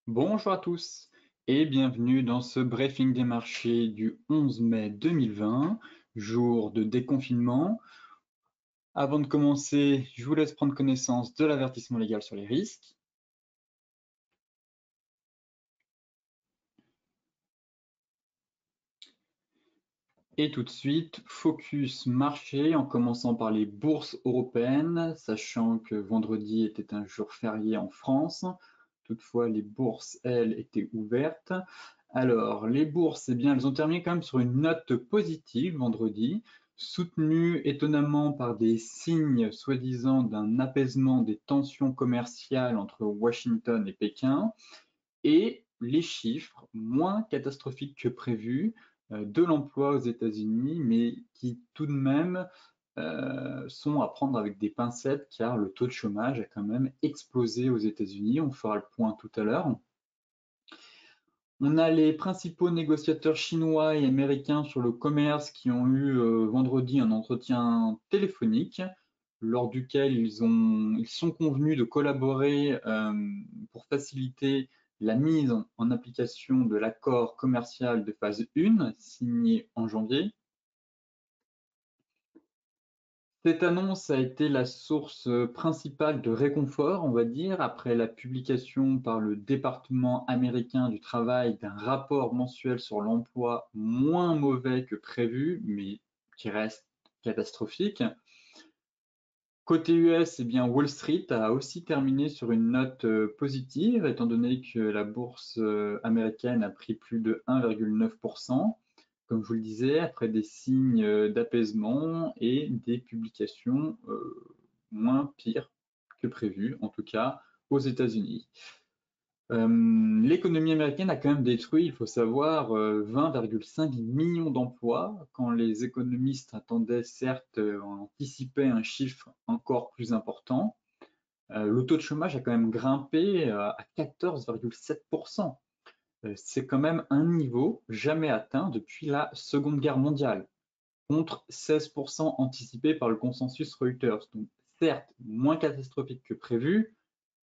Bonjour à tous et bienvenue dans ce briefing des marchés du 11 mai 2020, jour de déconfinement. Avant de commencer, je vous laisse prendre connaissance de l'avertissement légal sur les risques. Et tout de suite, focus marché en commençant par les bourses européennes, sachant que vendredi était un jour férié en France. Toutefois, les bourses, elles, étaient ouvertes. Alors, les bourses, eh bien, elles ont terminé quand même sur une note positive vendredi, soutenues étonnamment par des signes soi-disant d'un apaisement des tensions commerciales entre Washington et Pékin, et les chiffres moins catastrophiques que prévu de l'emploi aux États-Unis, mais qui tout de même sont à prendre avec des pincettes car le taux de chômage a quand même explosé aux États-Unis. On fera le point tout à l'heure. On a les principaux négociateurs chinois et américains sur le commerce qui ont eu vendredi un entretien téléphonique lors duquel ils sont convenus de collaborer pour faciliter la mise en application de l'accord commercial de phase 1 signé en janvier. Cette annonce a été la source principale de réconfort, on va dire, après la publication par le département américain du travail d'un rapport mensuel sur l'emploi moins mauvais que prévu, mais qui reste catastrophique. Côté US, eh bien, Wall Street a aussi terminé sur une note positive, étant donné que la bourse américaine a pris plus de 1,9%, comme je vous le disais, après des signes d'apaisement et des publications moins pires que prévu, en tout cas aux États-Unis. L'économie américaine a quand même détruit, il faut savoir, 20,5 millions d'emplois, quand les économistes attendaient, certes, anticipaient un chiffre encore plus important. Le taux de chômage a quand même grimpé à 14,7%. C'est quand même un niveau jamais atteint depuis la Seconde Guerre mondiale, contre 16% anticipé par le consensus Reuters. Donc, certes, moins catastrophique que prévu,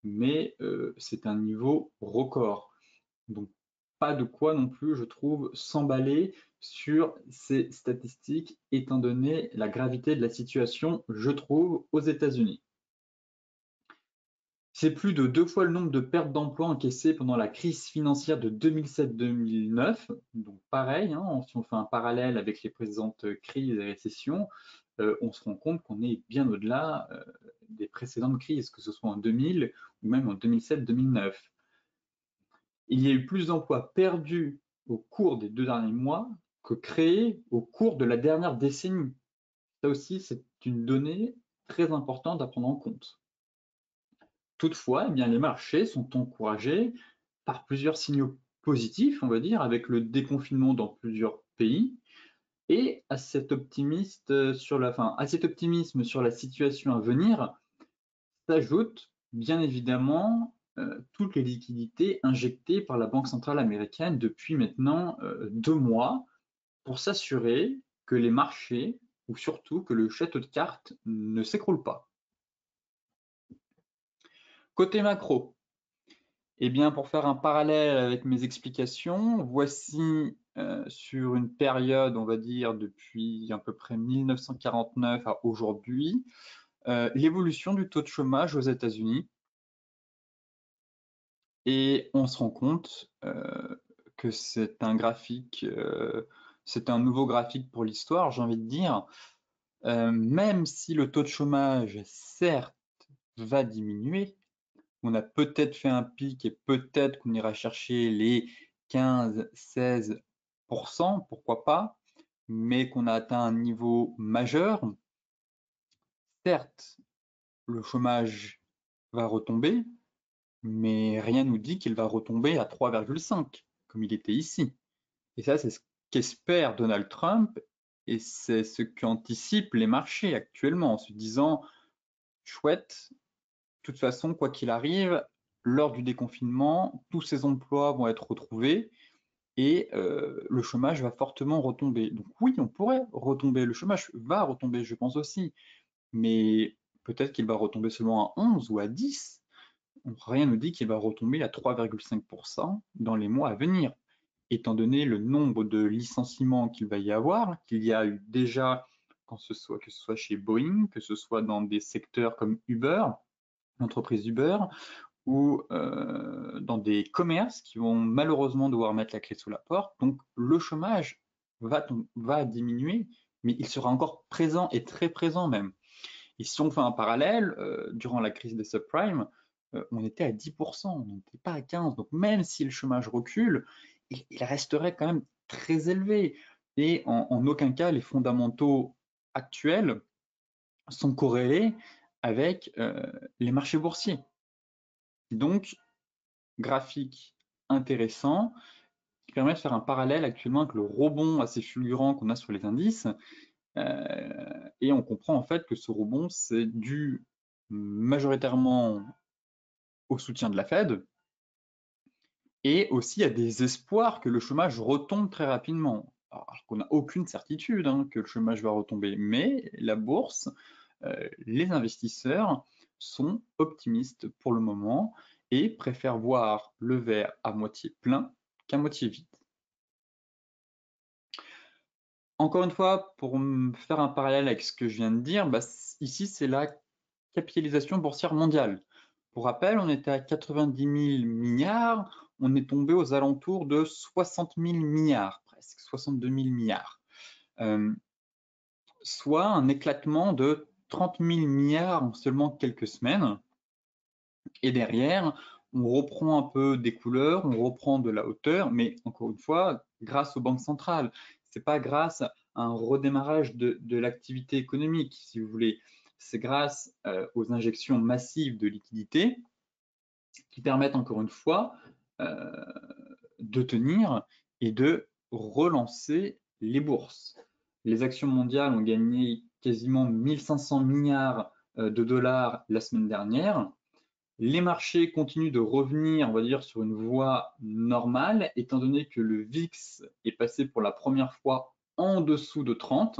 mais c'est un niveau record. Donc, pas de quoi non plus, je trouve, s'emballer sur ces statistiques, étant donné la gravité de la situation, je trouve, aux États-Unis. C'est plus de 2 fois le nombre de pertes d'emplois encaissées pendant la crise financière de 2007-2009. Donc pareil, hein, si on fait un parallèle avec les précédentes crises et récessions, on se rend compte qu'on est bien au-delà des précédentes crises, que ce soit en 2000 ou même en 2007-2009. Il y a eu plus d'emplois perdus au cours des 2 derniers mois que créés au cours de la dernière décennie. Ça aussi, c'est une donnée très importante à prendre en compte. Toutefois, eh bien, les marchés sont encouragés par plusieurs signaux positifs, on va dire, avec le déconfinement dans plusieurs pays, et à cet à cet optimisme sur la situation à venir s'ajoutent bien évidemment toutes les liquidités injectées par la Banque centrale américaine depuis maintenant 2 mois pour s'assurer que les marchés, ou surtout que le château de cartes, ne s'écroule pas. Côté macro, eh bien, pour faire un parallèle avec mes explications, voici sur une période, on va dire, depuis à peu près 1949 à aujourd'hui, l'évolution du taux de chômage aux États-Unis. Et on se rend compte que c'est un graphique, c'est un nouveau graphique pour l'histoire, j'ai envie de dire. Même si le taux de chômage, certes, va diminuer, on a peut-être fait un pic et peut-être qu'on ira chercher les 15-16%, pourquoi pas, mais qu'on a atteint un niveau majeur. Certes, le chômage va retomber, mais rien ne nous dit qu'il va retomber à 3,5, comme il était ici. Et ça, c'est ce qu'espère Donald Trump et c'est ce qu'anticipent les marchés actuellement en se disant, chouette, de toute façon, quoi qu'il arrive, lors du déconfinement, tous ces emplois vont être retrouvés et le chômage va fortement retomber. Donc oui, on pourrait retomber, le chômage va retomber, je pense aussi, mais peut-être qu'il va retomber seulement à 11 ou à 10. rien ne nous dit qu'il va retomber à 3,5% dans les mois à venir, étant donné le nombre de licenciements qu'il va y avoir, qu'il y a eu déjà, que ce soit chez Boeing, que ce soit dans des secteurs comme Uber, l'entreprise Uber, ou dans des commerces qui vont malheureusement devoir mettre la clé sous la porte. Donc le chômage va diminuer, mais il sera encore présent et très présent même. Et si on fait un parallèle, durant la crise des subprimes, on était à 10%, on n'était pas à 15%. Donc même si le chômage recule, il resterait quand même très élevé. Et en aucun cas, les fondamentaux actuels sont corrélés avec les marchés boursiers. Donc, graphique intéressant qui permet de faire un parallèle actuellement avec le rebond assez fulgurant qu'on a sur les indices. Et on comprend en fait que ce rebond, c'est dû majoritairement au soutien de la Fed et aussi à des espoirs que le chômage retombe très rapidement. Alors qu'on n'a aucune certitude que le chômage va retomber, mais la bourse, les investisseurs sont optimistes pour le moment et préfèrent voir le verre à moitié plein qu'à moitié vide. Encore une fois, pour faire un parallèle avec ce que je viens de dire, ici c'est la capitalisation boursière mondiale. Pour rappel, on était à 90 000 milliards, on est tombé aux alentours de 60 000 milliards, presque 62 000 milliards, soit un éclatement de 30 000 milliards en seulement quelques semaines. Et derrière, on reprend un peu des couleurs, on reprend de la hauteur, mais encore une fois, grâce aux banques centrales. Ce n'est pas grâce à un redémarrage de l'activité économique, si vous voulez. C'est grâce aux injections massives de liquidités qui permettent encore une fois de tenir et de relancer les bourses. Les actions mondiales ont gagné quasiment 1500 milliards de dollars la semaine dernière. Les marchés continuent de revenir, on va dire, sur une voie normale, étant donné que le VIX est passé pour la première fois en dessous de 30.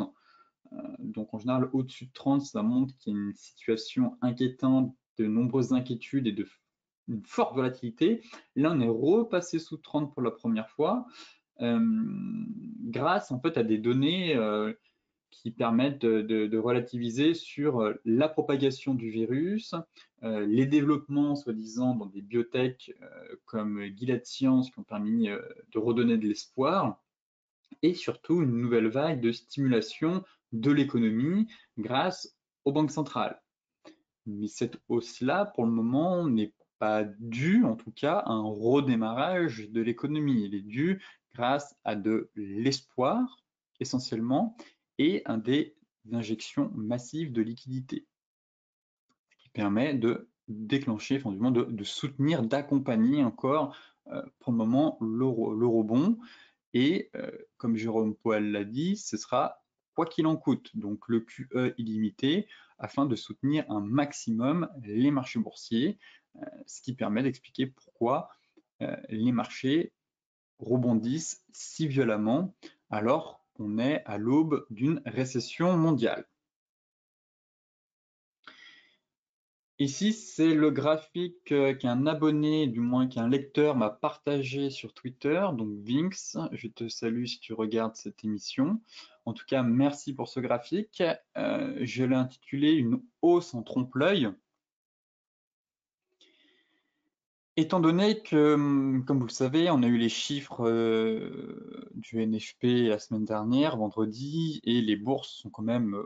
Donc en général, au-dessus de 30, ça montre qu'il y a une situation inquiétante, de nombreuses inquiétudes et une forte volatilité. Là, on est repassé sous 30 pour la première fois, grâce en fait à des données qui permettent de relativiser sur la propagation du virus, les développements soi-disant dans des biotech comme Gilead Sciences qui ont permis de redonner de l'espoir, et surtout une nouvelle vague de stimulation de l'économie grâce aux banques centrales. Mais cette hausse-là, pour le moment, n'est pas due, en tout cas, à un redémarrage de l'économie. Elle est due grâce à de l'espoir, essentiellement, et à des injections massives de liquidités, ce qui permet de déclencher, enfin, du moins de soutenir, d'accompagner encore, pour le moment, le rebond. Et comme Jérôme Powell l'a dit, ce sera quoi qu'il en coûte, donc le QE illimité, afin de soutenir un maximum les marchés boursiers, ce qui permet d'expliquer pourquoi les marchés rebondissent si violemment alors qu'on est à l'aube d'une récession mondiale. Ici, c'est le graphique qu'un abonné, du moins qu'un lecteur m'a partagé sur Twitter, donc Vinx, je te salue si tu regardes cette émission. En tout cas, merci pour ce graphique. Je l'ai intitulé une hausse en trompe-l'œil. Étant donné que, comme vous le savez, on a eu les chiffres du NFP la semaine dernière, vendredi, et les bourses sont quand même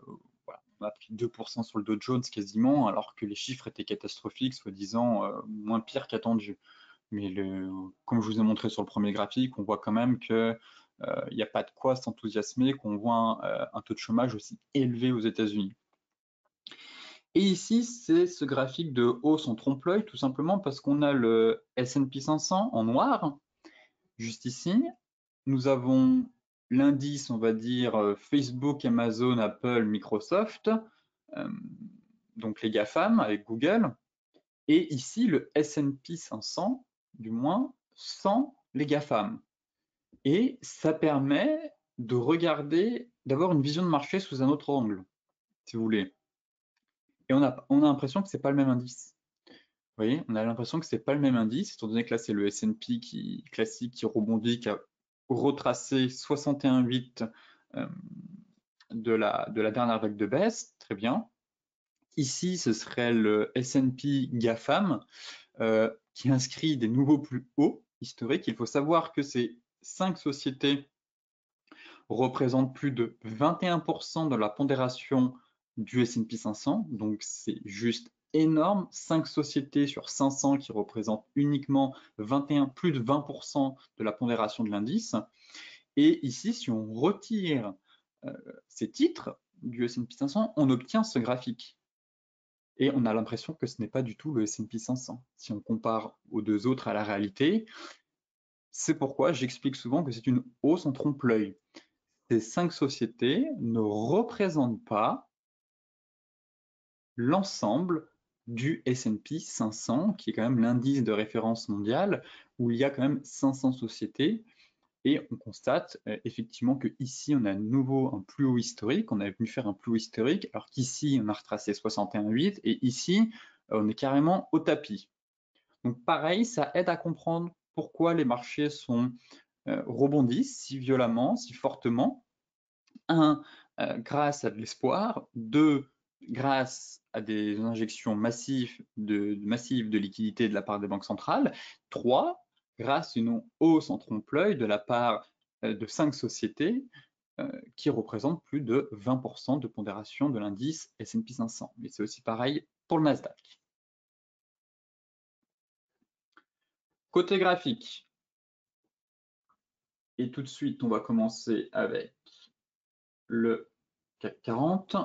voilà, on a pris 2% sur le Dow Jones quasiment, alors que les chiffres étaient catastrophiques, soi-disant moins pires qu'attendu. Mais comme je vous ai montré sur le premier graphique, on voit quand même qu'il n'y a pas de quoi s'enthousiasmer, qu'on voit un taux de chômage aussi élevé aux États-Unis. Et ici, c'est ce graphique de hausse en trompe-l'œil, tout simplement parce qu'on a le S&P 500 en noir, juste ici. Nous avons l'indice, on va dire, Facebook, Amazon, Apple, Microsoft, donc les GAFAM avec Google. Et ici, le S&P 500, du moins, sans les GAFAM. Et ça permet de regarder, d'avoir une vision de marché sous un autre angle, si vous voulez. Et on a l'impression que ce n'est pas le même indice. Vous voyez, on a l'impression que c'est pas le même indice, étant donné que là, c'est le S&P classique qui rebondit, qui a retracé 61,8 de la dernière vague de baisse. Très bien. Ici, ce serait le S&P GAFAM qui inscrit des nouveaux plus hauts historiques. Il faut savoir que ces 5 sociétés représentent plus de 21% de la pondération du S&P 500, donc c'est juste énorme. 5 sociétés sur 500 qui représentent uniquement plus de 20% de la pondération de l'indice. Et ici, si on retire ces titres du S&P 500, on obtient ce graphique. Et on a l'impression que ce n'est pas du tout le S&P 500. Si on compare aux deux autres à la réalité, c'est pourquoi j'explique souvent que c'est une hausse en trompe-l'œil. Ces 5 sociétés ne représentent pas l'ensemble du S&P 500, qui est quand même l'indice de référence mondial, où il y a quand même 500 sociétés. Et on constate effectivement que ici on a à nouveau un plus haut historique, on est venu faire un plus haut historique, alors qu'ici on a retracé 61,8 et ici on est carrément au tapis. Donc pareil, ça aide à comprendre pourquoi les marchés rebondissent si violemment, si fortement. Un, grâce à de l'espoir. Deux, grâce à des injections massives de liquidités de la part des banques centrales. Trois, grâce à une hausse en trompe-l'œil de la part de 5 sociétés qui représentent plus de 20% de pondération de l'indice S&P 500. Mais c'est aussi pareil pour le Nasdaq. Côté graphique, et tout de suite, on va commencer avec le CAC 40.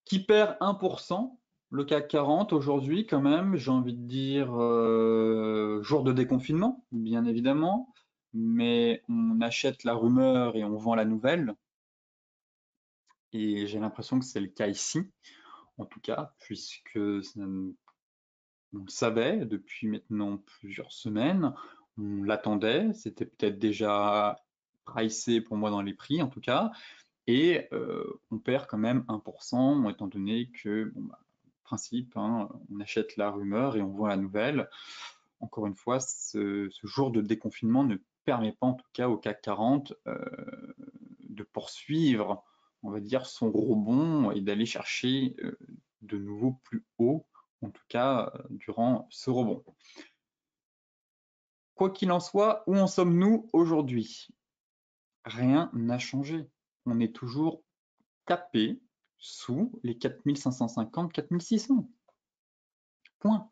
Qui perd 1%, le CAC 40 aujourd'hui quand même, j'ai envie de dire jour de déconfinement, bien évidemment, mais on achète la rumeur et on vend la nouvelle, et j'ai l'impression que c'est le cas ici, en tout cas, puisque on le savait depuis maintenant plusieurs semaines, on l'attendait, c'était peut-être déjà pricé pour moi dans les prix en tout cas, et on perd quand même 1%, étant donné que, bon, bah, principe, hein, on achète la rumeur et on vend la nouvelle. Encore une fois, ce jour de déconfinement ne permet pas, en tout cas au CAC 40, de poursuivre, on va dire, son rebond et d'aller chercher de nouveau plus haut, en tout cas durant ce rebond. Quoi qu'il en soit, où en sommes-nous aujourd'hui? Rien n'a changé. On est toujours tapé sous les 4550, 4600. Point.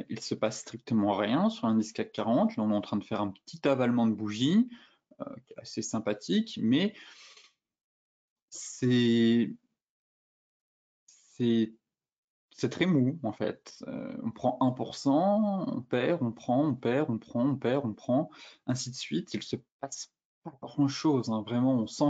Il se passe strictement rien sur l'indice CAC 40. Là, on est en train de faire un petit avalement de bougie, qui est assez sympathique, mais c'est très mou en fait. On prend 1%, on perd, on prend, on perd, on prend, on perd, on prend, ainsi de suite. Il se passe pas grand-chose, hein. Vraiment, on sent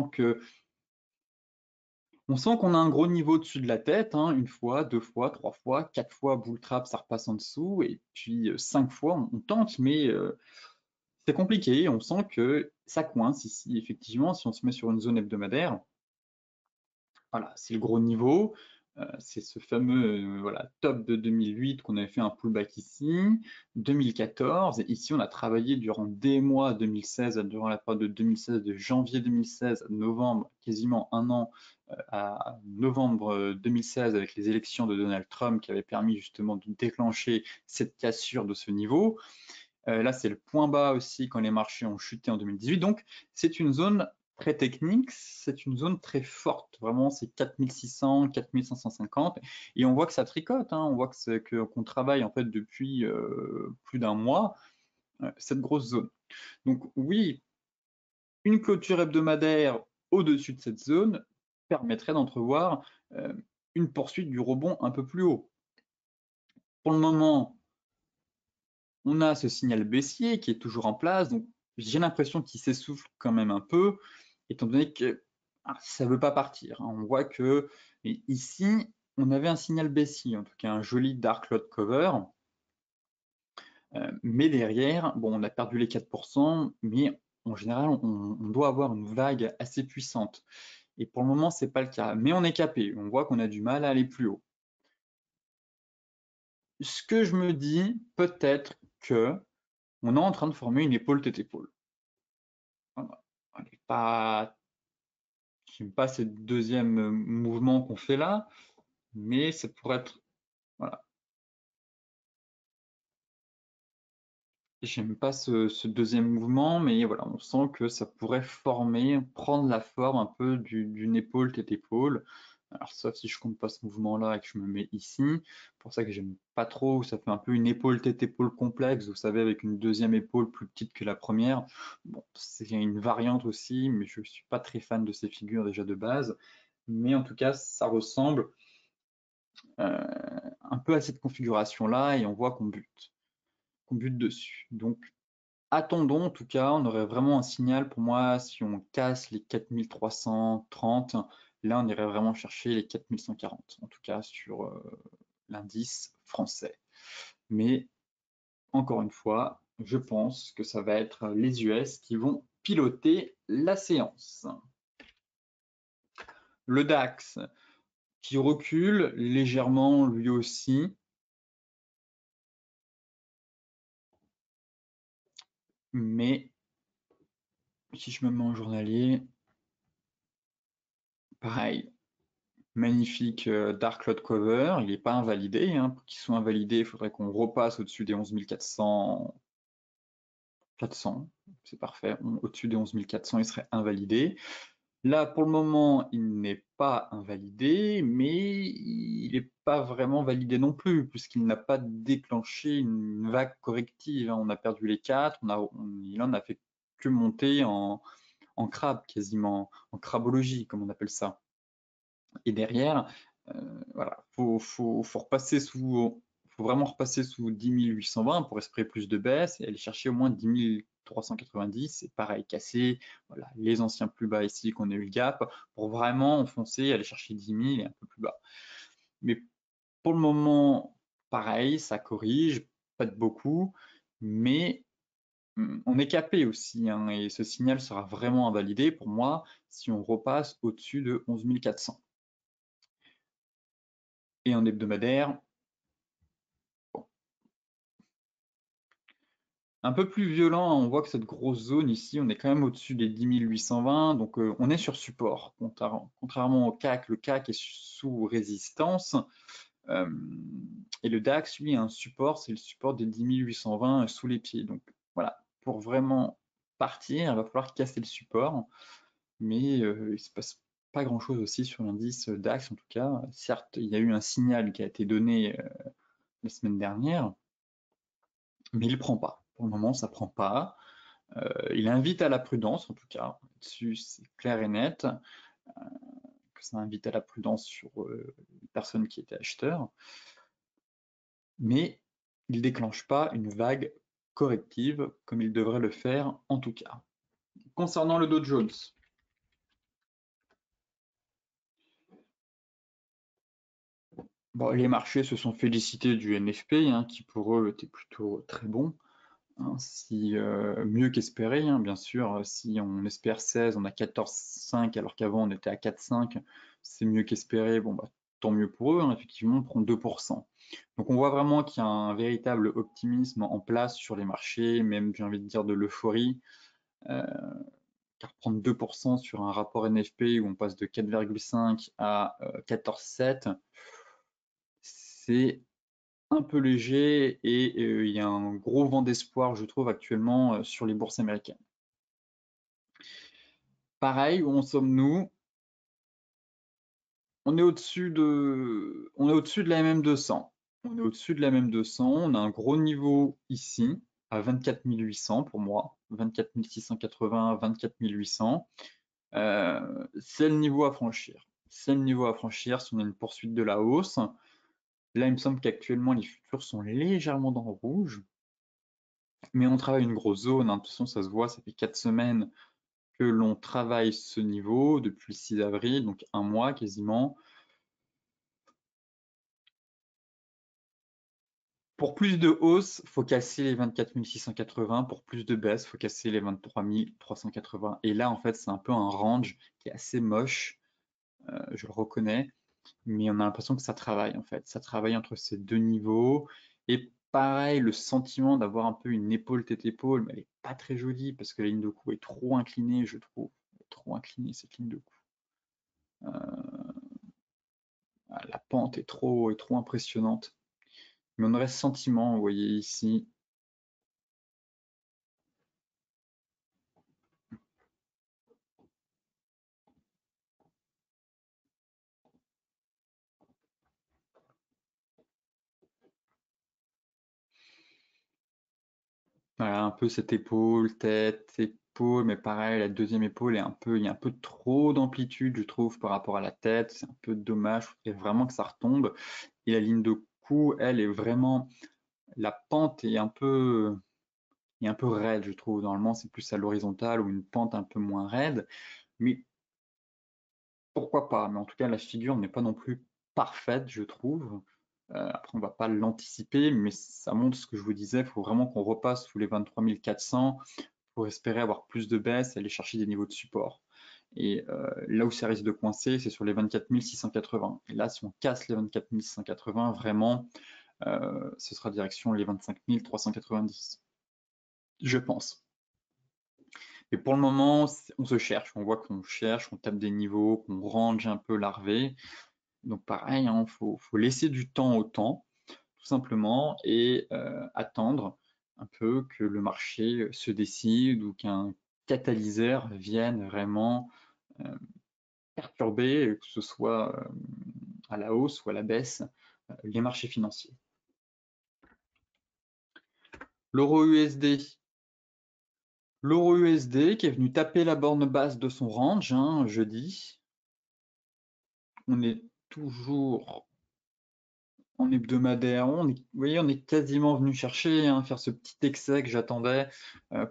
qu'on a un gros niveau au-dessus de la tête, hein, une fois, deux fois, trois fois, quatre fois, bull trap, ça repasse en dessous, et puis 5 fois, on tente, mais c'est compliqué. On sent que ça coince ici, effectivement, si on se met sur une zone hebdomadaire. Voilà, c'est le gros niveau. C'est ce fameux voilà, top de 2008 qu'on avait fait un pullback ici, 2014. Et ici, on a travaillé durant des mois 2016, durant la période de 2016, de janvier 2016 à novembre, quasiment un an, à novembre 2016 avec les élections de Donald Trump qui avaient permis justement de déclencher cette cassure de ce niveau. Là, c'est le point bas aussi quand les marchés ont chuté en 2018. Donc, c'est une zone très technique, c'est une zone très forte. Vraiment, c'est 4600, 4550. Et on voit que ça tricote, hein. On voit qu'on travaille en fait depuis plus d'un mois cette grosse zone. Donc oui, une clôture hebdomadaire au-dessus de cette zone permettrait d'entrevoir une poursuite du rebond un peu plus haut. Pour le moment, on a ce signal baissier qui est toujours en place, donc j'ai l'impression qu'il s'essouffle quand même un peu, étant donné que ça ne veut pas partir, hein. On voit que ici, on avait un signal baissier, en tout cas un joli dark cloud cover, mais derrière, bon, on a perdu les 4%, mais en général, on doit avoir une vague assez puissante. Et pour le moment, c'est pas le cas. Mais on est capé. On voit qu'on a du mal à aller plus haut. Ce que je me dis, peut-être que on est en train de former une épaule tête-épaule. Voilà. Elle est pas, j'aime pas ce deuxième mouvement qu'on fait là, mais ça pourrait être, voilà. J'aime pas ce deuxième mouvement, mais voilà, on sent que ça pourrait former, prendre la forme un peu d'une épaule tête-épaule. Alors sauf si je compte pas ce mouvement-là et que je me mets ici, pour ça que j'aime pas trop, ça fait un peu une épaule tête-épaule complexe, vous savez, avec une deuxième épaule plus petite que la première. Bon, c'est une variante aussi, mais je suis pas très fan de ces figures déjà de base. Mais en tout cas, ça ressemble un peu à cette configuration-là et on voit qu'on bute dessus. Donc attendons, en tout cas, on aurait vraiment un signal pour moi si on casse les 4330. Là, on irait vraiment chercher les 4140, en tout cas sur l'indice français. Mais encore une fois, je pense que ça va être les US qui vont piloter la séance. Le DAX qui recule légèrement lui aussi, mais si je me mets en journalier, pareil, magnifique Dark Cloud Cover, il n'est pas invalidé. Hein. Pour qu'il soit invalidé, il faudrait qu'on repasse au-dessus des 11 400. 400, c'est parfait. Au-dessus des 11 400, il serait invalidé. Là, pour le moment, il n'est pas invalidé, mais il n'est pas vraiment validé non plus, puisqu'il n'a pas déclenché une vague corrective. Hein. On a perdu les 4, il en a fait que monter en crabe, quasiment, en crabologie, comme on appelle ça. Et derrière, voilà, faut vraiment repasser sous 10 820 pour espérer plus de baisse et aller chercher au moins 10 390. C'est pareil, casser voilà, les anciens plus bas ici qu'on a eu le gap pour vraiment enfoncer, aller chercher 10 000 et un peu plus bas. Mais pour le moment, pareil, ça corrige, pas de beaucoup, mais on est capé aussi, hein, et ce signal sera vraiment invalidé pour moi si on repasse au-dessus de 11 400. Et en hebdomadaire, bon, un peu plus violent, hein, on voit que cette grosse zone ici, on est quand même au-dessus des 10 820, donc on est sur support. Contrairement au CAC, le CAC est sous résistance, euh, et le DAX, lui, a un support, c'est le support des 10 820 sous les pieds. Donc voilà, pour vraiment partir, il va falloir casser le support, mais il ne se passe pas grand-chose aussi sur l'indice DAX, en tout cas. Certes, il y a eu un signal qui a été donné la semaine dernière, mais il ne prend pas. Pour le moment, ça ne prend pas. Il invite à la prudence, en tout cas. Là-dessus, c'est clair et net que ça invite à la prudence sur les personnes qui étaient acheteurs. Mais il ne déclenche pas une vague corrective comme il devrait le faire en tout cas. Concernant le Dow Jones, bon, les marchés se sont félicités du NFP, hein, qui pour eux était plutôt très bon. Hein, mieux qu'espéré, hein, bien sûr. Si on espère 16, on a 14,5 alors qu'avant on était à 4,5, c'est mieux qu'espéré. Bon, bah, tant mieux pour eux, hein, effectivement, on prend 2%. Donc on voit vraiment qu'il y a un véritable optimisme en place sur les marchés, même j'ai envie de dire de l'euphorie, euh, car prendre 2% sur un rapport NFP où on passe de 4,5 à 14,7, c'est un peu léger et il y a un gros vent d'espoir, je trouve, actuellement sur les bourses américaines. Pareil, où en sommes-nous? On est au-dessus de la MM200. On est au-dessus de la MM200. On a un gros niveau ici, à 24 800 pour moi. 24 680, 24 800. C'est le niveau à franchir. C'est le niveau à franchir si on a une poursuite de la hausse. Là, il me semble qu'actuellement, les futurs sont légèrement dans le rouge. Mais on travaille une grosse zone. Hein. De toute façon, ça se voit, ça fait 4 semaines que l'on travaille ce niveau depuis le 6 avril, donc un mois quasiment. Pour plus de hausse, faut casser les 24 680. Pour plus de baisse, faut casser les 23 380. Et là, en fait, c'est un peu un range qui est assez moche, je le reconnais, mais on a l'impression que ça travaille, en fait. Ça travaille entre ces deux niveaux. Et pareil, le sentiment d'avoir un peu une épaule tête-épaule, mais elle est pas très jolie parce que la ligne de cou est trop inclinée, je trouve. Elle est trop inclinée, cette ligne de cou. La pente est trop impressionnante. Mais on aurait ce sentiment, vous voyez ici, voilà, un peu cette épaule, tête, épaule, mais pareil, la deuxième épaule est un peu, il y a un peu trop d'amplitude, je trouve, par rapport à la tête. C'est un peu dommage. Il faudrait vraiment que ça retombe. Et la ligne de cou, elle est vraiment, la pente est un peu raide, je trouve. Normalement, c'est plus à l'horizontale ou une pente un peu moins raide. Mais pourquoi pas? Mais en tout cas, la figure n'est pas non plus parfaite, je trouve. Après, on va pas l'anticiper, mais ça montre ce que je vous disais. Il faut vraiment qu'on repasse sous les 23 400 pour espérer avoir plus de baisse et aller chercher des niveaux de support. Et là où ça risque de coincer, c'est sur les 24 680. Et là, si on casse les 24 680, vraiment, ce sera direction les 25 390, je pense. Mais pour le moment, on se cherche, on voit qu'on cherche, on tape des niveaux, qu'on range un peu larvé. Donc pareil, il faut laisser du temps au temps, tout simplement, et attendre un peu que le marché se décide ou qu'un catalyseur vienne vraiment perturber, que ce soit à la hausse ou à la baisse, les marchés financiers. L'euro USD. L'euro USD qui est venu taper la borne basse de son range jeudi. On est toujours en hebdomadaire. Vous voyez, on est quasiment venu chercher, faire ce petit excès que j'attendais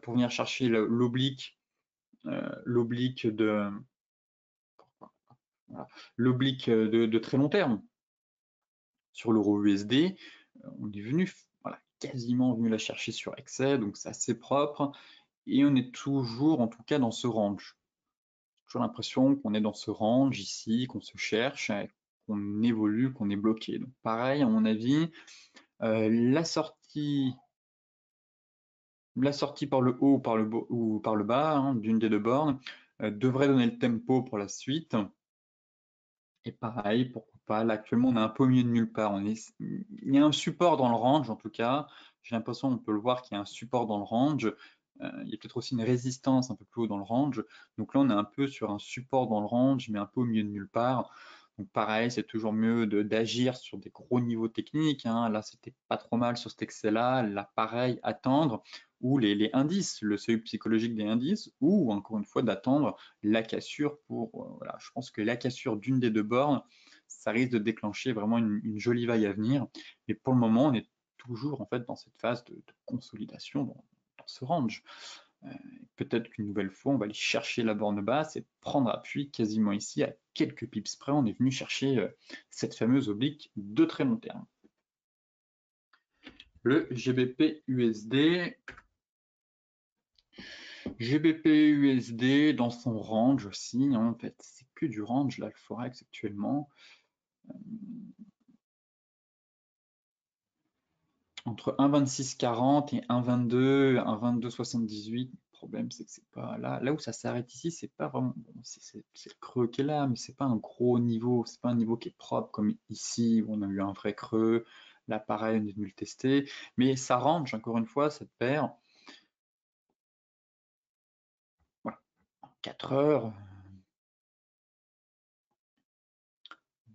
pour venir chercher l'oblique de voilà, l'oblique de très long terme sur l'euro USD. On est venu voilà, quasiment venu la chercher sur excès, donc c'est assez propre. Et on est toujours, en tout cas, dans ce range. J'ai toujours l'impression qu'on est dans ce range ici, qu'on se cherche, qu'on évolue, qu'on est bloqué. Donc pareil, à mon avis, la sortie par le haut ou par le bas d'une des deux bornes devrait donner le tempo pour la suite. Et pareil, pourquoi pas, là actuellement on est un peu au milieu de nulle part. Il y a un support dans le range en tout cas. J'ai l'impression, on peut le voir qu'il y a un support dans le range. Il y a peut-être aussi une résistance un peu plus haut dans le range. Donc là on est un peu sur un support dans le range, mais un peu au milieu de nulle part. Donc pareil, c'est toujours mieux d'agir sur des gros niveaux techniques. Là, c'était pas trop mal sur cet excès-là. Là, pareil, attendre, ou les indices, le seuil psychologique des indices, ou encore une fois d'attendre la cassure voilà, je pense que la cassure d'une des deux bornes, ça risque de déclencher vraiment une jolie vague à venir. Mais pour le moment, on est toujours en fait dans cette phase de consolidation dans ce range. Peut-être qu'une nouvelle fois, on va aller chercher la borne basse et prendre appui quasiment ici à quelques pips près. On est venu chercher cette fameuse oblique de très long terme. Le GBP USD. GBP USD dans son range aussi. En fait, c'est que du range là, le Forex actuellement. Entre 1,2640 et 1,22, 1,2278. Le problème, c'est que c'est pas là où ça s'arrête ici, c'est pas vraiment. Bon, c'est le creux qui est là, mais c'est pas un gros niveau. C'est pas un niveau qui est propre comme ici où on a eu un vrai creux. Là, pareil, on est venu le tester. Mais ça range, encore une fois, cette paire. Voilà. 4 heures,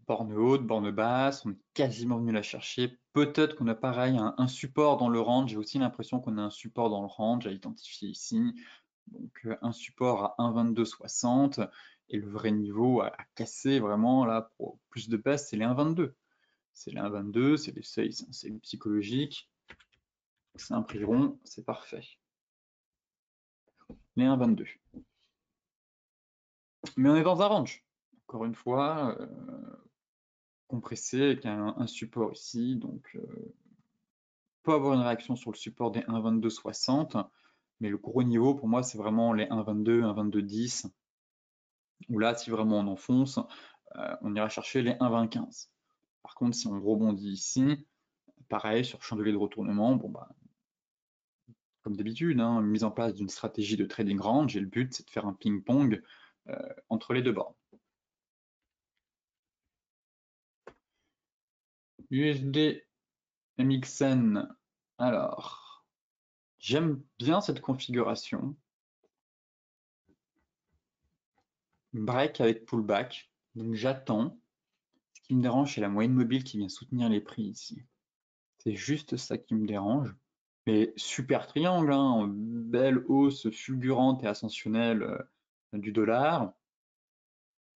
borne haute, borne basse, on est quasiment venu la chercher. Peut-être qu'on a pareil un support dans le range. J'ai aussi l'impression qu'on a un support dans le range à identifier ici. Donc un support à 1,2260 et le vrai niveau à casser vraiment là pour plus de baisse, c'est les 1,22. C'est les 1,22, c'est les seuils, c'est un seuil psychologique. C'est un prix rond, c'est parfait. Les 1,22. Mais on est dans un range. Encore une fois, compressé avec un support ici, donc peut avoir une réaction sur le support des 1,2260, mais le gros niveau pour moi c'est vraiment les 1,22, 1,2210, où là si vraiment on enfonce, on ira chercher les 1,2015. Par contre si on rebondit ici, pareil sur chandelier de retournement, bon bah comme d'habitude, hein, mise en place d'une stratégie de trading range, et le but c'est de faire un ping-pong entre les deux bornes. USD MXN, alors, j'aime bien cette configuration. Break avec pullback, donc j'attends. Ce qui me dérange, c'est la moyenne mobile qui vient soutenir les prix ici. C'est juste ça qui me dérange. Mais super triangle, hein, belle hausse fulgurante et ascensionnelle du dollar.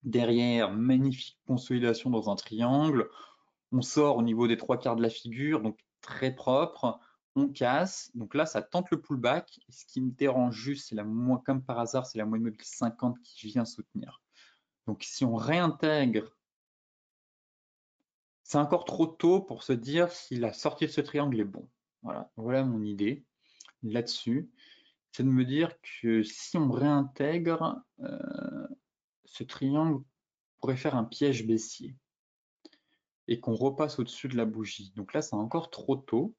Derrière, magnifique consolidation dans un triangle. On sort au niveau des trois quarts de la figure, donc très propre. On casse. Donc là, ça tente le pullback. Et ce qui me dérange juste, c'est comme par hasard, c'est la moyenne mobile 50 qui vient soutenir. Donc si on réintègre, c'est encore trop tôt pour se dire si la sortie de ce triangle est bon. Voilà mon idée là-dessus. C'est de me dire que si on réintègre, ce triangle pourrait faire un piège baissier et qu'on repasse au-dessus de la bougie. Donc là, c'est encore trop tôt.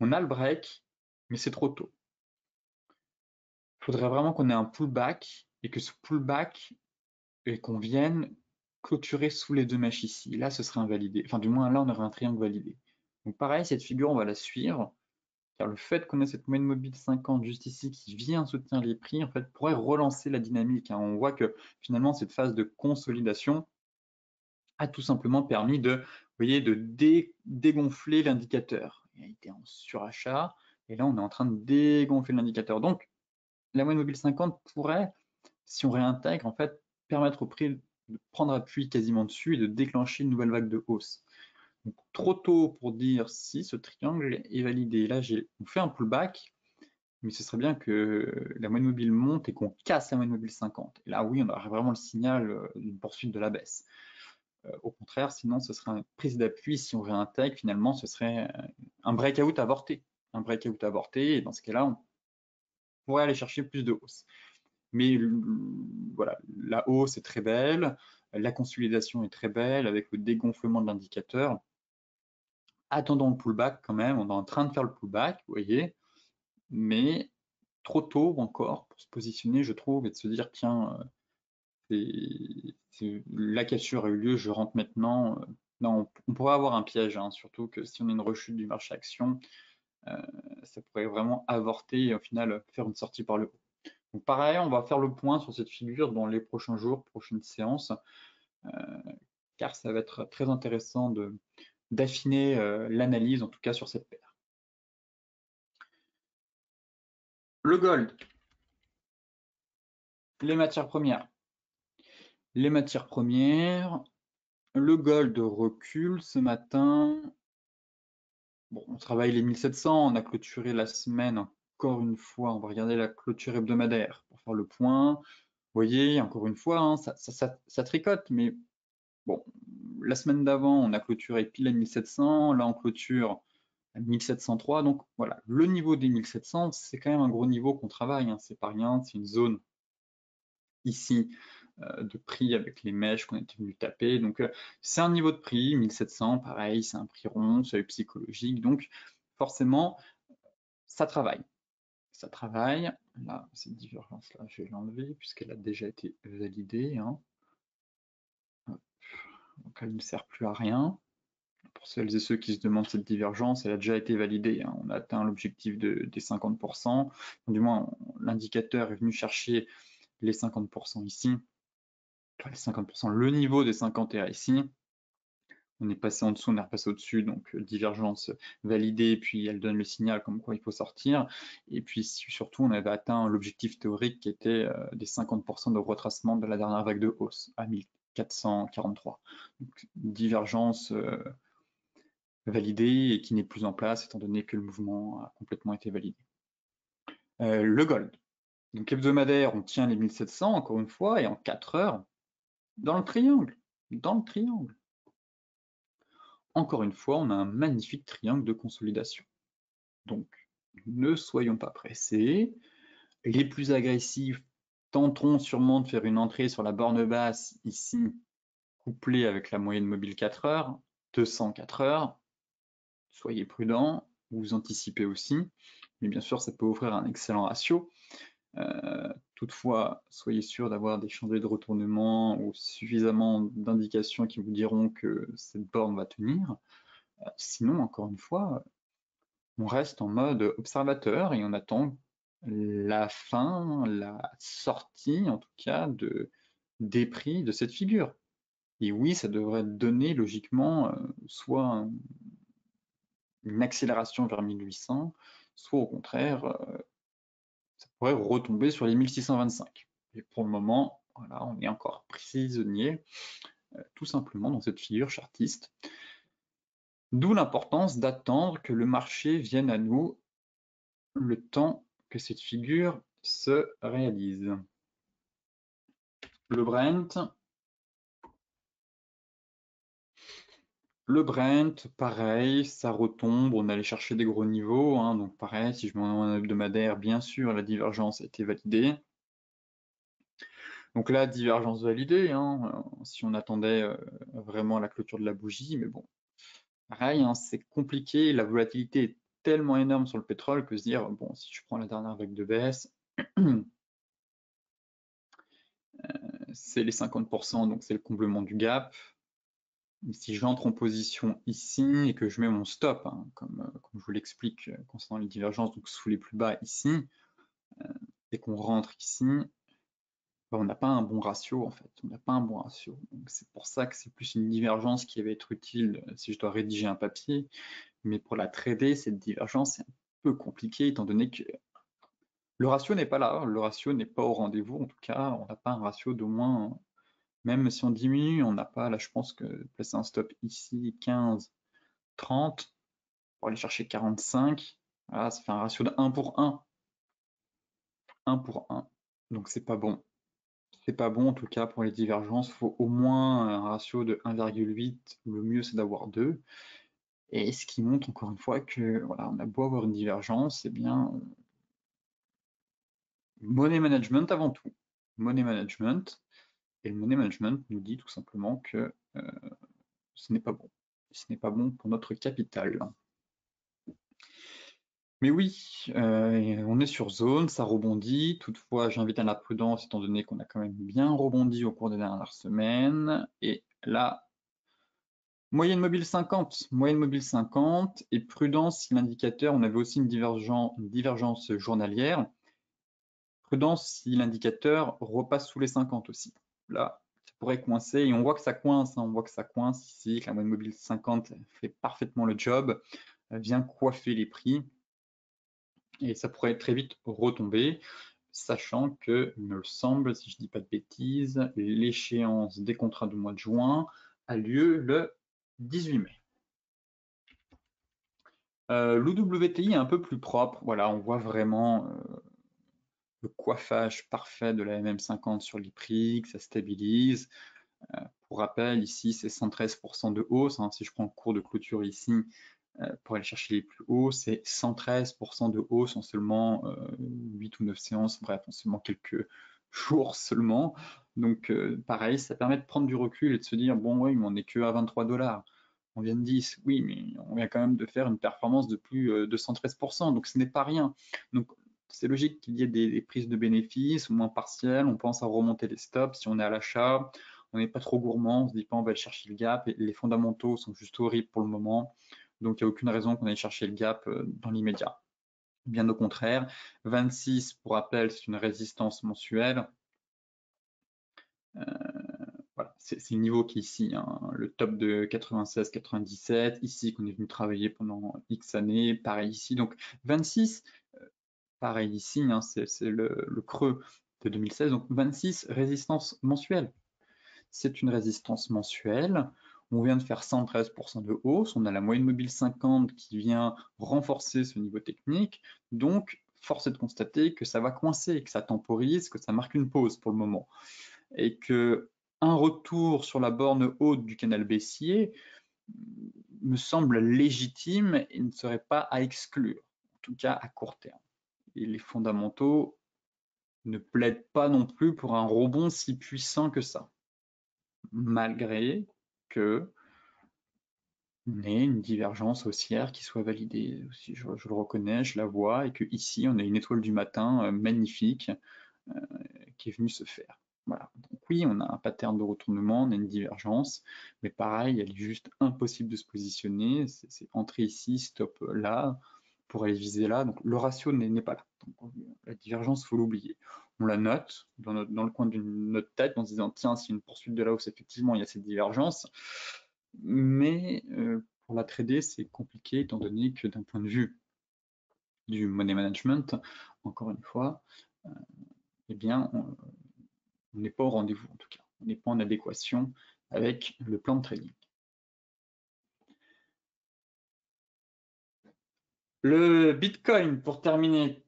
On a le break, mais c'est trop tôt. Il faudrait vraiment qu'on ait un pullback et que ce pullback et qu'on vienne clôturer sous les deux mèches ici. Là, ce serait invalidé. Enfin, du moins, là, on aurait un triangle validé. Donc pareil, cette figure, on va la suivre, car le fait qu'on ait cette moyenne mobile 50 juste ici qui vient soutenir les prix, en fait, pourrait relancer la dynamique, hein. On voit que finalement, cette phase de consolidation a tout simplement permis de, vous voyez, de dégonfler l'indicateur. Il a été en surachat, et là, on est en train de dégonfler l'indicateur. Donc, la moyenne mobile 50 pourrait, si on réintègre, en fait, permettre au prix de prendre appui quasiment dessus et de déclencher une nouvelle vague de hausse. Donc, trop tôt pour dire si ce triangle est validé. Là, on fait un pullback, mais ce serait bien que la moyenne mobile monte et qu'on casse la moyenne mobile 50. Et là, oui, on aurait vraiment le signal d'une poursuite de la baisse. Au contraire, sinon, ce serait une prise d'appui. Si on réintègre, finalement, ce serait un breakout avorté. Un breakout avorté, et dans ce cas-là, on pourrait aller chercher plus de hausse. Mais voilà, la hausse est très belle, la consolidation est très belle avec le dégonflement de l'indicateur. Attendons le pullback quand même, on est en train de faire le pullback, vous voyez, mais trop tôt encore pour se positionner, je trouve, et de se dire, tiens, la cassure a eu lieu, je rentre maintenant. Non, on pourrait avoir un piège, hein, surtout que si on a une rechute du marché action, ça pourrait vraiment avorter et au final faire une sortie par le haut. Donc pareil, on va faire le point sur cette figure dans les prochains jours, prochaines séances, car ça va être très intéressant d'affiner l'analyse, en tout cas sur cette paire. Le gold, les matières premières. Les matières premières, le gold recule ce matin. Bon, on travaille les 1700, on a clôturé la semaine encore une fois. On va regarder la clôture hebdomadaire pour faire le point. Vous voyez, encore une fois, hein, ça tricote, mais bon, la semaine d'avant, on a clôturé pile à 1700, là on clôture à 1703, donc voilà, le niveau des 1700, c'est quand même un gros niveau qu'on travaille, hein, c'est pas rien, c'est une zone ici de prix avec les mèches qu'on était venu taper, donc c'est un niveau de prix, 1700, pareil, c'est un prix rond, seuil psychologique, donc forcément, ça travaille. Ça travaille, là, cette divergence-là, je vais l'enlever puisqu'elle a déjà été validée, hein. Donc elle ne sert plus à rien. Pour celles et ceux qui se demandent cette divergence, elle a déjà été validée, hein. On a atteint l'objectif des 50%. Du moins, l'indicateur est venu chercher les 50% ici. Enfin, les 50%, le niveau des 50 est ici. On est passé en dessous, on est repassé au-dessus, donc divergence validée, puis elle donne le signal comme quoi il faut sortir. Et puis surtout, on avait atteint l'objectif théorique qui était des 50% de retracement de la dernière vague de hausse à 1443. Donc, divergence validée et qui n'est plus en place étant donné que le mouvement a complètement été validé. Le gold. Donc hebdomadaire, on tient les 1700 encore une fois et en 4 heures dans le triangle. Dans le triangle. Encore une fois, on a un magnifique triangle de consolidation. Donc, ne soyons pas pressés. Les plus agressifs tenteront sûrement de faire une entrée sur la borne basse, ici, couplée avec la moyenne mobile 4 heures, 204 heures. Soyez prudents, vous anticipez aussi, mais bien sûr, ça peut offrir un excellent ratio. Toutefois, soyez sûr d'avoir des chandelles de retournement ou suffisamment d'indications qui vous diront que cette borne va tenir. Sinon, encore une fois, on reste en mode observateur et on attend la fin, la sortie en tout cas des prix de cette figure. Et oui, ça devrait donner logiquement soit une accélération vers 1800, soit au contraire, ça pourrait retomber sur les 1625. Et pour le moment, voilà, on est encore prisonnier, tout simplement dans cette figure chartiste. D'où l'importance d'attendre que le marché vienne à nous le temps que cette figure se réalise. Le Brent, pareil, ça retombe, on allait chercher des gros niveaux, hein, donc pareil, si je mets un hebdomadaire, bien sûr, la divergence a été validée. Donc là, divergence validée, hein, si on attendait vraiment la clôture de la bougie, mais bon, pareil, hein, c'est compliqué, la volatilité est tellement énorme sur le pétrole que se dire, bon, si je prends la dernière vague de baisse, c'est les 50%, donc c'est le comblement du gap. Si j'entre en position ici et que je mets mon stop, hein, comme je vous l'explique concernant les divergences, donc sous les plus bas ici, et qu'on rentre ici, ben, on n'a pas un bon ratio en fait, on n'a pas un bon ratio. C'est pour ça que c'est plus une divergence qui va être utile si je dois rédiger un papier, mais pour la trader, cette divergence est un peu compliquée étant donné que le ratio n'est pas là, le ratio n'est pas au rendez-vous, en tout cas, on n'a pas un ratio d'au moins, même si on diminue, on n'a pas, là je pense que placer un stop ici, 15, 30, pour aller chercher 45, voilà, ça fait un ratio de 1 pour 1. 1 pour 1. Donc c'est pas bon. C'est pas bon en tout cas pour les divergences, il faut au moins un ratio de 1,8, le mieux c'est d'avoir 2. Et ce qui montre encore une fois que voilà, on a beau avoir une divergence, eh bien money management avant tout. Money management. Et le money management nous dit tout simplement que ce n'est pas bon. Ce n'est pas bon pour notre capital. Mais oui, on est sur zone, ça rebondit. Toutefois, j'invite à la prudence étant donné qu'on a quand même bien rebondi au cours des dernières semaines. Et là, moyenne mobile 50, et prudence si l'indicateur, on avait aussi une divergence journalière. Prudence si l'indicateur repasse sous les 50 aussi. Là, ça pourrait coincer et on voit que ça coince, hein, on voit que ça coince ici, que la moyenne mobile 50 fait parfaitement le job, vient coiffer les prix. Et ça pourrait très vite retomber, sachant que, il me semble, si je ne dis pas de bêtises, l'échéance des contrats du mois de juin a lieu le 18 mai. L'OWTI est un peu plus propre, voilà, on voit vraiment le coiffage parfait de la MM50 sur l'IPRIX, ça stabilise. Pour rappel, ici c'est 113% de hausse, hein, si je prends le cours de clôture ici, pour aller chercher les plus hauts, c'est 113% de hausse en seulement 8 ou 9 séances, bref, en seulement quelques jours seulement. Donc pareil, ça permet de prendre du recul et de se dire, bon oui, mais on n'est que à 23 $. On vient de 10, oui, mais on vient quand même de faire une performance de plus de 113%, donc ce n'est pas rien. Donc c'est logique qu'il y ait des prises de bénéfices, au moins partielles, on pense à remonter les stops si on est à l'achat, on n'est pas trop gourmand, on se dit pas on va aller chercher le gap, et les fondamentaux sont juste horribles pour le moment. Donc il n'y a aucune raison qu'on aille chercher le gap dans l'immédiat. Bien au contraire, 26 pour rappel, c'est une résistance mensuelle. Voilà, c'est le niveau qui est ici, hein, le top de 96-97, ici qu'on est venu travailler pendant X années, pareil ici. Donc 26, pareil ici, hein, c'est le creux de 2016, donc 26, résistance mensuelle. C'est une résistance mensuelle. On vient de faire 113% de hausse, on a la moyenne mobile 50 qui vient renforcer ce niveau technique, donc force est de constater que ça va coincer, que ça temporise, que ça marque une pause pour le moment, et que un retour sur la borne haute du canal baissier me semble légitime et ne serait pas à exclure. En tout cas à court terme. Et les fondamentaux ne plaident pas non plus pour un rebond si puissant que ça, malgré que on ait une divergence haussière qui soit validée. Aussi, je le reconnais, je la vois, et que ici on a une étoile du matin magnifique qui est venue se faire. Voilà. Donc oui, on a un pattern de retournement, on a une divergence, mais pareil, elle est juste impossible de se positionner. C'est entrer ici, stop là, pour aller viser là. Donc le ratio n'est pas là. Donc, la divergence, il faut l'oublier. On la note dans le coin de notre tête en se disant tiens, c'est une poursuite de la hausse, effectivement, il y a cette divergence. Mais pour la trader, c'est compliqué étant donné que d'un point de vue du money management, encore une fois, eh bien, on n'est pas au rendez-vous en tout cas. On n'est pas en adéquation avec le plan de trading. Le Bitcoin, pour terminer,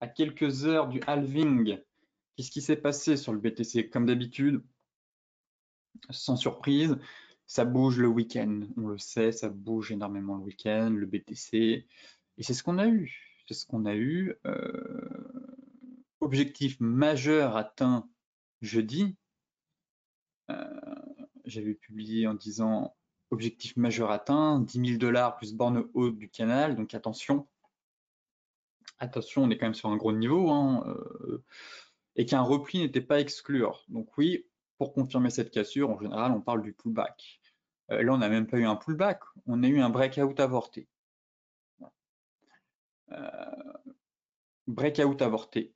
à quelques heures du halving, qu'est-ce qui s'est passé sur le BTC? Comme d'habitude, sans surprise, ça bouge le week-end. On le sait, ça bouge énormément le week-end, le BTC. Et c'est ce qu'on a eu. C'est ce qu'on a eu. Objectif majeur atteint jeudi. J'avais publié en disant objectif majeur atteint, 10 000 $ plus borne haute du canal. Donc attention, on est quand même sur un gros niveau, hein, et qu'un repli n'était pas à exclure. Donc oui, pour confirmer cette cassure, en général, on parle du pullback. Là, on n'a même pas eu un pullback, on a eu un breakout avorté. Breakout avorté,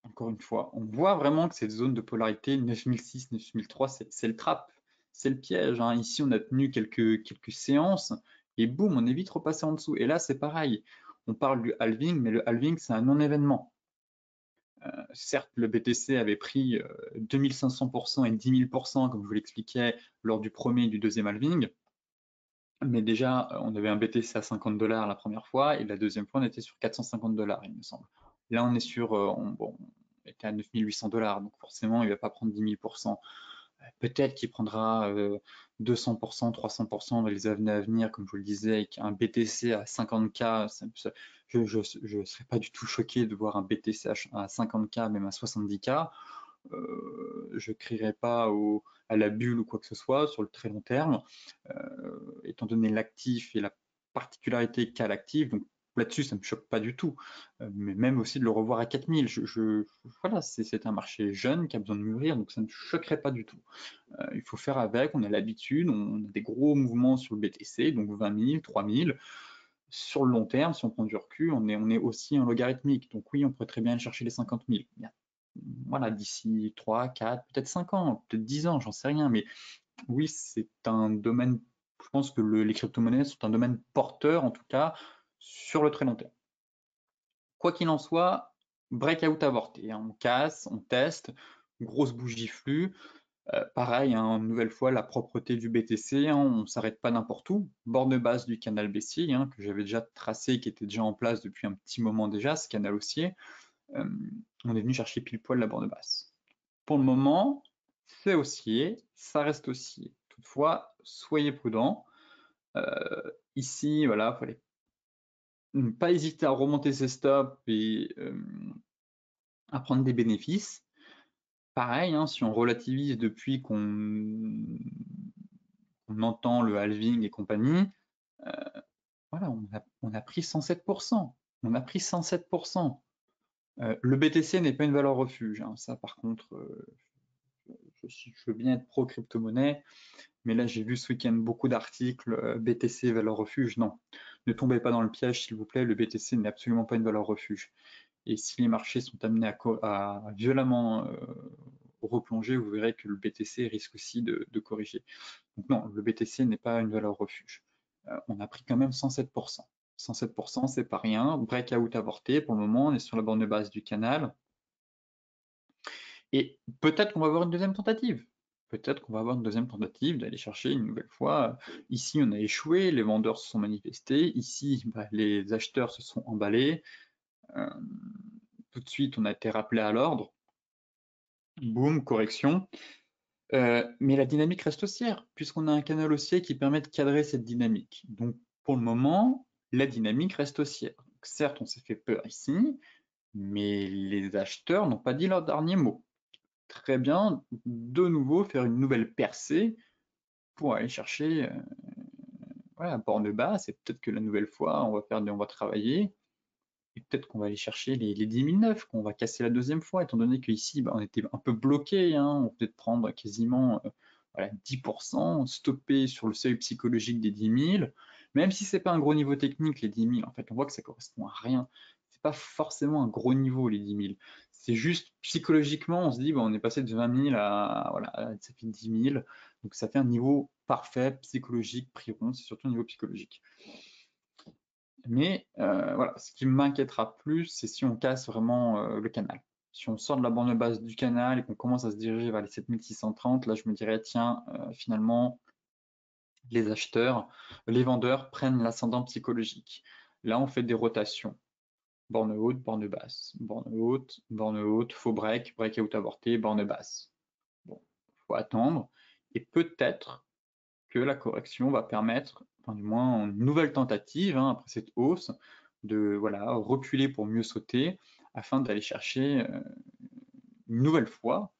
encore une fois. On voit vraiment que cette zone de polarité 9006, 9003, c'est le trap, c'est le piège. Hein. Ici, on a tenu quelques séances et boum, on est vite repassé en dessous. Et là, c'est pareil. On parle du halving, mais le halving, c'est un non-événement. Certes, le BTC avait pris 2500% et 10 000%, comme je vous l'expliquais, lors du premier et du deuxième halving. Mais déjà, on avait un BTC à 50 $ la première fois, et la deuxième fois, on était sur 450 $, il me semble. Là, on est sur, on était à 9 800 $, donc forcément, il ne va pas prendre 10 000%. Peut-être qu'il prendra 200%, 300% dans les années à venir, comme je vous le disais, avec un BTC à 50K, je ne serais pas du tout choqué de voir un BTC à 50K, même à 70K. Je ne crierai pas à la bulle ou quoi que ce soit sur le très long terme, étant donné l'actif et la particularité qu'a l'actif. Donc là-dessus, ça ne me choque pas du tout. Mais même aussi de le revoir à 4000. Voilà, c'est un marché jeune qui a besoin de mûrir, donc ça ne me choquerait pas du tout. Il faut faire avec, on a l'habitude, on a des gros mouvements sur le BTC, donc 20 000, 3000. Sur le long terme, si on prend du recul, on est aussi en logarithmique. Donc oui, on pourrait très bien aller chercher les 50 000. Voilà, d'ici 3, 4, peut-être 5 ans, peut-être 10 ans, j'en sais rien. Mais oui, c'est un domaine, je pense que les crypto-monnaies sont un domaine porteur, en tout cas, sur le très long terme. Quoi qu'il en soit, breakout avorté. Hein, on casse, on teste, grosse bougie flux. Pareil, hein, une nouvelle fois, la propreté du BTC, hein, on ne s'arrête pas n'importe où. Borne basse du canal baissier, hein, que j'avais déjà tracé, qui était déjà en place depuis un petit moment déjà, ce canal haussier. On est venu chercher pile poil la borne basse. Pour le moment, c'est haussier, ça reste haussier. Toutefois, soyez prudents. Ici, voilà, il fallait ne pas hésiter à remonter ses stops et à prendre des bénéfices. Pareil, hein, si on relativise depuis qu'on entend le halving et compagnie, voilà, on a pris 107%. On a pris 107%. Le BTC n'est pas une valeur refuge. Hein. Ça, par contre, je veux bien être pro-crypto-monnaie, mais là, j'ai vu ce week-end beaucoup d'articles BTC, valeur refuge. Non, ne tombez pas dans le piège, s'il vous plaît. Le BTC n'est absolument pas une valeur refuge. Et si les marchés sont amenés à violemment replonger, vous verrez que le BTC risque aussi de corriger. Donc non, le BTC n'est pas une valeur refuge. On a pris quand même 107%. 107%, c'est pas rien. Breakout avorté, pour le moment, on est sur la borne basse du canal. Et peut-être qu'on va avoir une deuxième tentative. Peut-être qu'on va avoir une deuxième tentative d'aller chercher une nouvelle fois. Ici, on a échoué, les vendeurs se sont manifestés. Ici, les acheteurs se sont emballés. Tout de suite, on a été rappelé à l'ordre. Boum, correction. Mais la dynamique reste haussière, puisqu'on a un canal haussier qui permet de cadrer cette dynamique. Donc, pour le moment, la dynamique reste haussière. Donc, certes, on s'est fait peur ici, mais les acheteurs n'ont pas dit leur dernier mot. Très bien, de nouveau faire une nouvelle percée pour aller chercher voilà, borne basse, et peut-être que la nouvelle fois, on va travailler, et peut-être qu'on va aller chercher les 10 009, qu'on va casser la deuxième fois, étant donné qu'ici, on était un peu bloqué, hein, on peut peut-être prendre quasiment voilà, 10%, stopper sur le seuil psychologique des 10 000, même si c'est pas un gros niveau technique, les 10 000, en fait, on voit que ça correspond à rien. C'est pas forcément un gros niveau, les 10 000. C'est juste psychologiquement, on se dit, on est passé de 20 000 à, voilà, ça fait 10 000, donc ça fait un niveau parfait, psychologique, prix rond, c'est surtout un niveau psychologique. Mais voilà, ce qui m'inquiétera plus, c'est si on casse vraiment le canal. Si on sort de la borne basse du canal et qu'on commence à se diriger vers les 7630, là je me dirais, tiens, finalement, les acheteurs, les vendeurs prennent l'ascendant psychologique. Là, on fait des rotations. Borne haute, borne basse, borne haute, faux break, break out avorté, borne basse. Bon, faut attendre. Et peut-être que la correction va permettre, enfin du moins une nouvelle tentative, hein, après cette hausse, de voilà, reculer pour mieux sauter, afin d'aller chercher une nouvelle fois,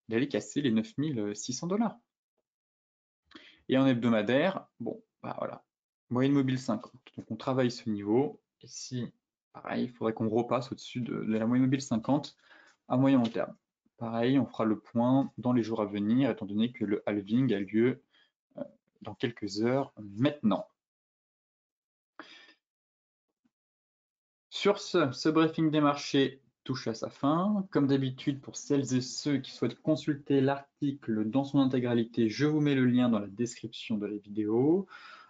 d'aller casser les 9600 $. Et en hebdomadaire, bon, bah voilà, moyenne mobile 50. Donc on travaille ce niveau, et si, pareil, il faudrait qu'on repasse au-dessus de la moyenne mobile 50 à moyen long terme. Pareil, on fera le point dans les jours à venir, étant donné que le halving a lieu dans quelques heures maintenant. Sur ce briefing des marchés touche à sa fin. Comme d'habitude, pour celles et ceux qui souhaitent consulter l'article dans son intégralité, je vous mets le lien dans la description de la vidéo.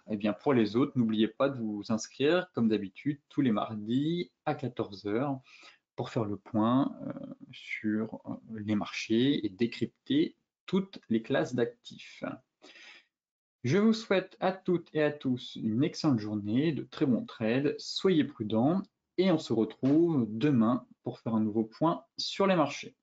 Et bien pour les autres, n'oubliez pas de vous inscrire, comme d'habitude, tous les mardis à 14 h pour faire le point sur les marchés et décrypter toutes les classes d'actifs. Je vous souhaite à toutes et à tous une excellente journée, de très bons trades, soyez prudents et on se retrouve demain pour faire un nouveau point sur les marchés.